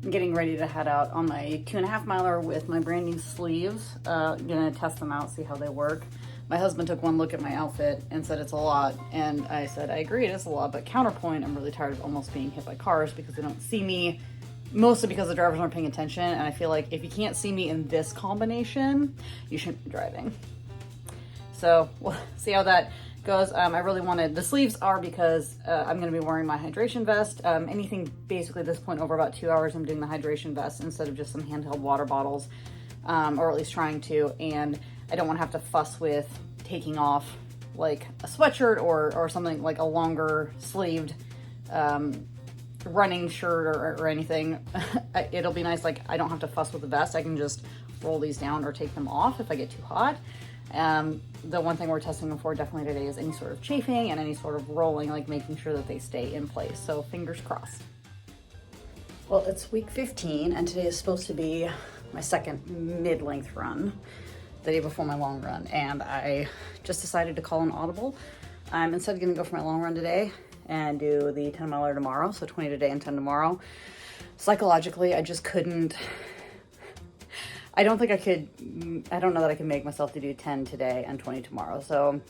I'm getting ready to head out on my 2.5 miler with my brand new sleeves. Gonna test them out, see how they work. My husband took one look at my outfit and said it's a lot, and I said I agree, it is a lot, but counterpoint, I'm really tired of almost being hit by cars because they don't see me, mostly because the drivers aren't paying attention, and I feel like if you can't see me in this combination, you shouldn't be driving. So we'll see how that goes. I really wanted, the sleeves are because I'm going to be wearing my hydration vest. Anything basically at this point over about 2 hours, I'm doing the hydration vest instead of just some handheld water bottles, or at least trying to. And I don't want to have to fuss with taking off like a sweatshirt or something like a longer sleeved running shirt or anything. It'll be nice, like I don't have to fuss with the vest. I can just roll these down or take them off if I get too hot. The one thing we're testing them for definitely today is any sort of chafing and any sort of rolling, like making sure that they stay in place. So fingers crossed. Well, it's week 15 and today is supposed to be my second mid-length run, the day before my long run. And I just decided to call an audible. I'm instead going to go for my long run today and do the 10 miler tomorrow. So 20 today and 10 tomorrow. Psychologically, I just couldn't, I don't think I could, I don't know that I can make myself to do 10 today and 20 tomorrow. So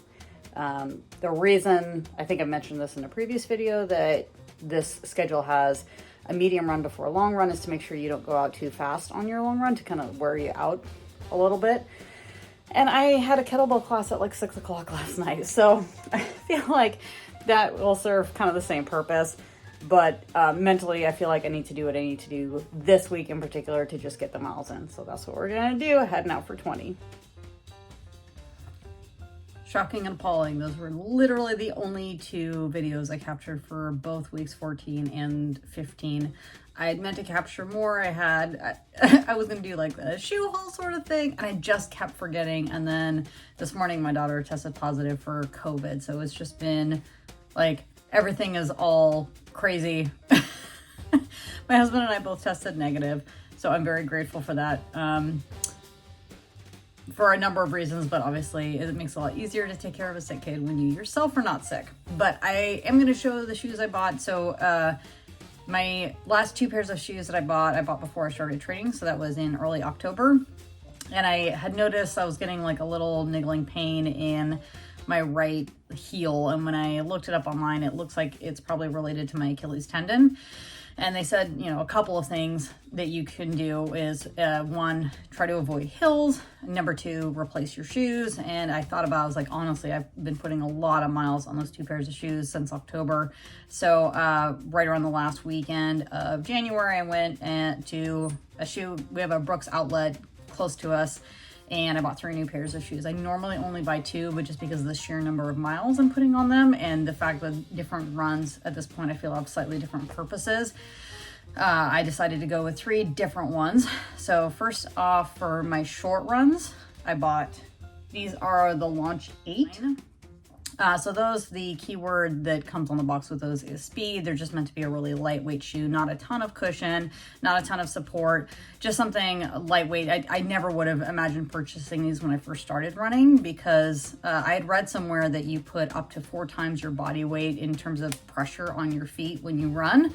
the reason, I think I mentioned this in a previous video, that this schedule has a medium run before a long run is to make sure you don't go out too fast on your long run, to kind of wear you out a little bit. And I had a kettlebell class at like 6 o'clock last night. So I feel like that will serve kind of the same purpose. But mentally, I feel like I need to do what I need to do this week in particular to just get the miles in. So that's what we're going to do, heading out for 20. Shocking and appalling. Those were literally the only two videos I captured for both weeks 14 and 15. I had meant to capture more. I was going to do like a shoe haul sort of thing, and I just kept forgetting. And then this morning, my daughter tested positive for COVID. So it's just been like, everything is all crazy. My husband and I both tested negative, so I'm very grateful for that, for a number of reasons, but obviously it makes it a lot easier to take care of a sick kid when you yourself are not sick. But I am going to show the shoes I bought. So my last two pairs of shoes that I bought before I started training, so that was in early October, and I had noticed I was getting like a little niggling pain in my right heel, and when I looked it up online, it looks like it's probably related to my Achilles tendon. And they said, you know, a couple of things that you can do is one, try to avoid hills. Number two, replace your shoes. And I thought about, I was like, honestly, I've been putting a lot of miles on those two pairs of shoes since October. So right around the last weekend of January, I went to a shoe, we have a Brooks outlet close to us, and I bought 3 new pairs of shoes. I normally only buy 2, but just because of the sheer number of miles I'm putting on them and the fact that different runs at this point I feel have slightly different purposes, I decided to go with 3 different ones. So first off, for my short runs, I bought, these are the Launch 8. So those, the keyword that comes on the box with those is speed. They're just meant to be a really lightweight shoe, not a ton of cushion, not a ton of support, just something lightweight. I never would have imagined purchasing these when I first started running, because I had read somewhere that you put up to 4 times your body weight in terms of pressure on your feet when you run.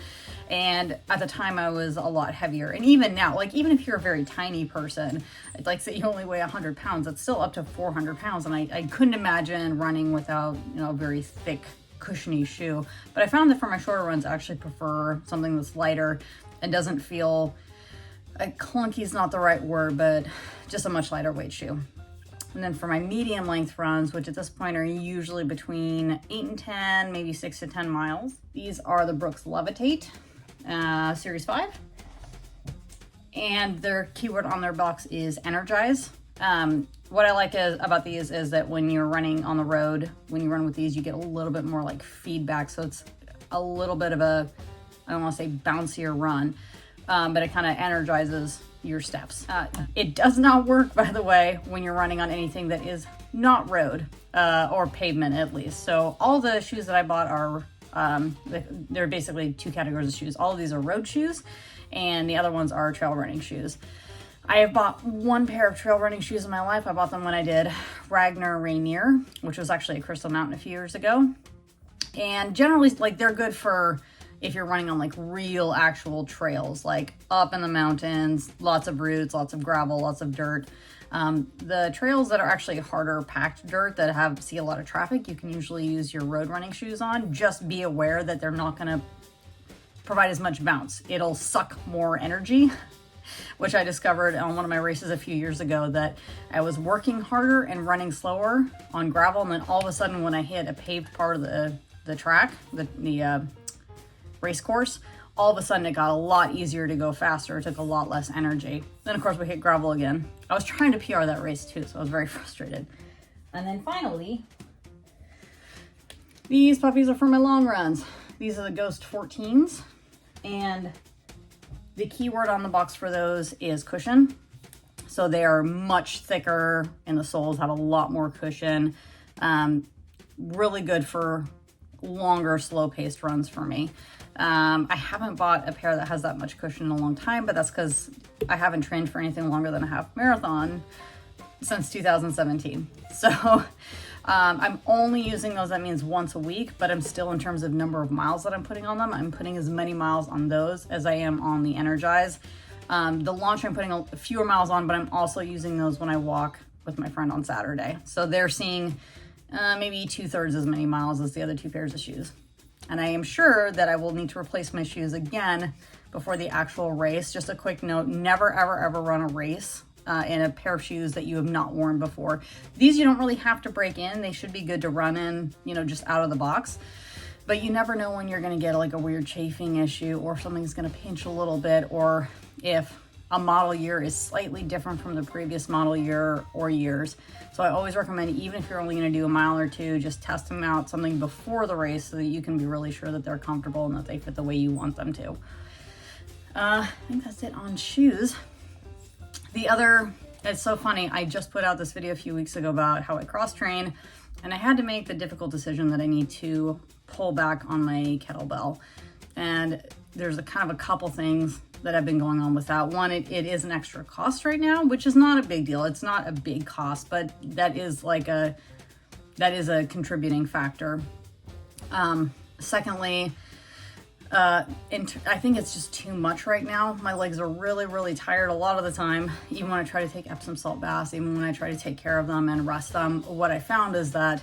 And at the time I was a lot heavier. And even now, like even if you're a very tiny person, like say you only weigh 100 pounds, it's still up to 400 pounds. And I couldn't imagine running without, you know, a very thick, cushiony shoe. But I found that for my shorter runs, I actually prefer something that's lighter and doesn't feel, clunky is not the right word, but just a much lighter weight shoe. And then for my medium length runs, which at this point are usually between 8 and 10, maybe 6 to 10 miles, these are the Brooks Levitate Series 5. And their keyword on their box is energize. What I like about these is that when you're running on the road, when you run with these, you get a little bit more like feedback. So it's a little bit of a, I don't want to say bouncier run, but it kind of energizes your steps. It does not work, by the way, when you're running on anything that is not road or pavement at least. So all the shoes that I bought are, they're basically 2 categories of shoes. All of these are road shoes and the other ones are trail running shoes. I have bought 1 pair of trail running shoes in my life. I bought them when I did Ragnar Rainier, which was actually at Crystal Mountain a few years ago. And generally, like, they're good for if you're running on like real actual trails, like up in the mountains, lots of roots, lots of gravel, lots of dirt. The trails that are actually harder packed dirt that see a lot of traffic, you can usually use your road running shoes on. Just be aware that they're not going to provide as much bounce. It'll suck more energy, which I discovered on one of my races a few years ago, that I was working harder and running slower on gravel, and then all of a sudden when I hit a paved part of the track, the race course, all of a sudden it got a lot easier to go faster. It took a lot less energy. Then of course we hit gravel again. I was trying to PR that race too, so I was very frustrated. And then finally, these puppies are for my long runs. These are the Ghost 14s, and the keyword on the box for those is cushion. So they are much thicker and the soles have a lot more cushion. Really good for longer, slow-paced runs for me. I haven't bought a pair that has that much cushion in a long time, but that's because I haven't trained for anything longer than a half marathon since 2017. So I'm only using those, that means once a week, but I'm still, in terms of number of miles that I'm putting on them, I'm putting as many miles on those as I am on the Energize. The Launch I'm putting fewer miles on, but I'm also using those when I walk with my friend on Saturday. So they're seeing maybe 2/3 as many miles as the other two pairs of shoes. And I am sure that I will need to replace my shoes again before the actual race. Just a quick note, never, ever, ever run a race in a pair of shoes that you have not worn before. These you don't really have to break in. They should be good to run in, just out of the box. But you never know when you're gonna get like a weird chafing issue, or if something's gonna pinch a little bit, or if a model year is slightly different from the previous model year or years. So I always recommend, even if you're only gonna do a mile or two, just test them out something before the race so that you can be really sure that they're comfortable and that they fit the way you want them to. I think that's it on shoes. It's so funny, I just put out this video a few weeks ago about how I cross train, and I had to make the difficult decision that I need to pull back on my kettlebell. And there's a couple things that have been going on with that. One, it is an extra cost right now, which is not a big deal. It's not a big cost, but that is a contributing factor. Secondly, I think it's just too much right now. My legs are really, really tired a lot of the time. Even when I try to take Epsom salt baths, even when I try to take care of them and rest them, what I found is that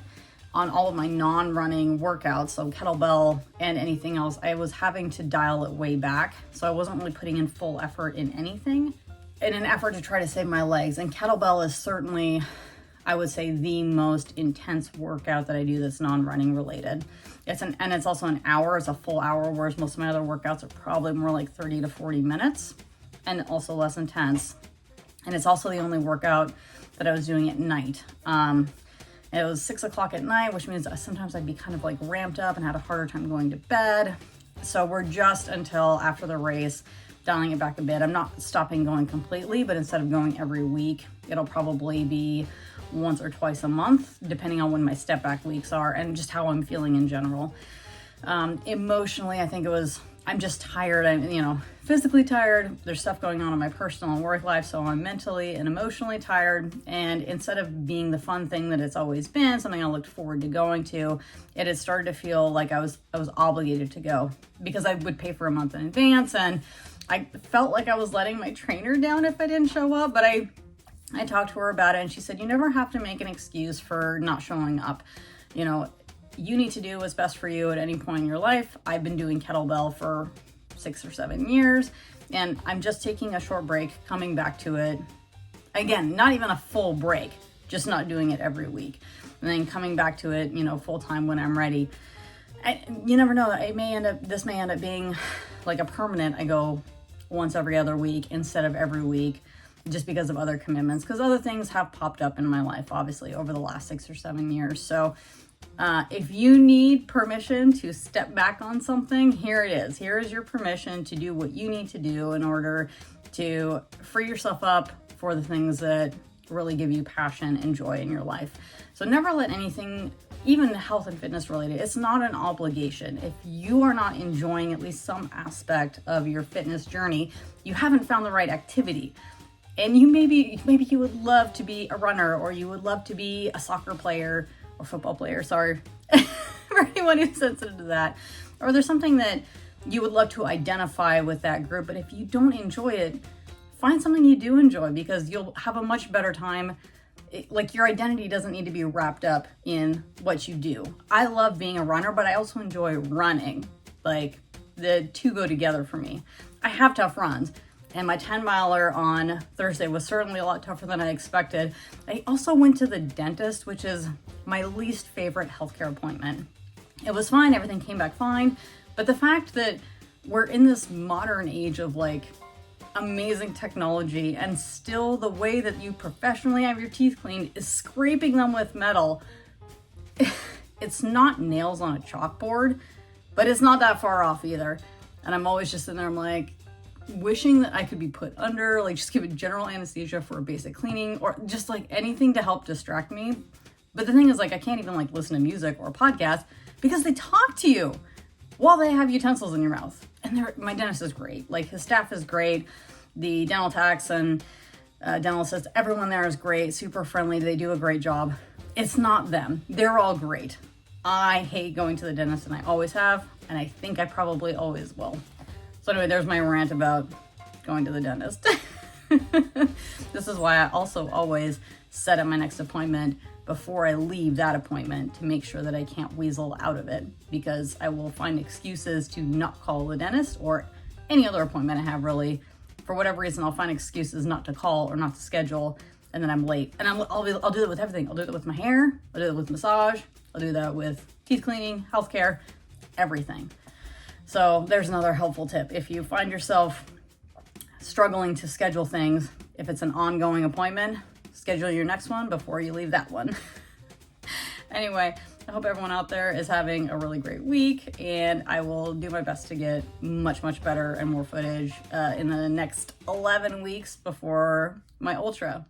on all of my non-running workouts, so kettlebell and anything else, I was having to dial it way back. So I wasn't really putting in full effort in anything in an effort to try to save my legs. And kettlebell is certainly, I would say, the most intense workout that I do that's non-running related. It's also an hour, it's a full hour, whereas most of my other workouts are probably more like 30 to 40 minutes and also less intense. And it's also the only workout that I was doing at night. It was 6 o'clock at night, which means sometimes I'd be kind of like ramped up and had a harder time going to bed. So we're just until after the race, dialing it back a bit. I'm not stopping going completely, but instead of going every week, it'll probably be once or twice a month, depending on when my step back weeks are and just how I'm feeling in general. Emotionally, I think I'm just tired. I'm, physically tired. There's stuff going on in my personal and work life, so I'm mentally and emotionally tired. And instead of being the fun thing that it's always been, something I looked forward to going to, it had started to feel like I was obligated to go because I would pay for a month in advance, and I felt like I was letting my trainer down if I didn't show up. But I talked to her about it, and she said, you never have to make an excuse for not showing up. You need to do what's best for you at any point in your life. I've been doing kettlebell for 6 or 7 years, and I'm just taking a short break, coming back to it. Again, not even a full break, just not doing it every week. And then coming back to it, full time when I'm ready. You never know, this may end up being like a permanent, I go once every other week instead of every week, just because of other commitments, because other things have popped up in my life, obviously, over the last 6 or 7 years. So if you need permission to step back on something, here it is. Here is your permission to do what you need to do in order to free yourself up for the things that really give you passion and joy in your life. So never let anything, even health and fitness related, it's not an obligation. If you are not enjoying at least some aspect of your fitness journey, you haven't found the right activity. And maybe you would love to be a runner, or you would love to be a soccer player or football player, sorry, for anyone who's sensitive to that. Or there's something that you would love to identify with that group. But if you don't enjoy it, find something you do enjoy, because you'll have a much better time. Like, your identity doesn't need to be wrapped up in what you do. I love being a runner, but I also enjoy running. Like, the two go together for me. I have tough runs, and my 10-miler on Thursday was certainly a lot tougher than I expected. I also went to the dentist, which is my least favorite healthcare appointment. It was fine, everything came back fine, but the fact that we're in this modern age of like amazing technology, and still the way that you professionally have your teeth cleaned is scraping them with metal. It's not nails on a chalkboard, but it's not that far off either. And I'm always just sitting there, I'm like, wishing that I could be put under, like, just give it general anesthesia for a basic cleaning, or just like anything to help distract me. But the thing is, like, I can't even like listen to music or a podcast because they talk to you while they have utensils in your mouth. And my dentist is great. Like, his staff is great. The dental techs and dental assistants, everyone there is great, super friendly. They do a great job. It's not them. They're all great. I hate going to the dentist, and I always have, and I think I probably always will. So anyway, there's my rant about going to the dentist. This is why I also always set up my next appointment before I leave that appointment, to make sure that I can't weasel out of it, because I will find excuses to not call the dentist, or any other appointment I have, really. For whatever reason, I'll find excuses not to call or not to schedule, and then I'm late. And I'll do that with everything. I'll do that with my hair, I'll do that with massage, I'll do that with teeth cleaning, healthcare, everything. So there's another helpful tip. If you find yourself struggling to schedule things, if it's an ongoing appointment, schedule your next one before you leave that one. Anyway, I hope everyone out there is having a really great week, and I will do my best to get much, much better and more footage in the next 11 weeks before my ultra.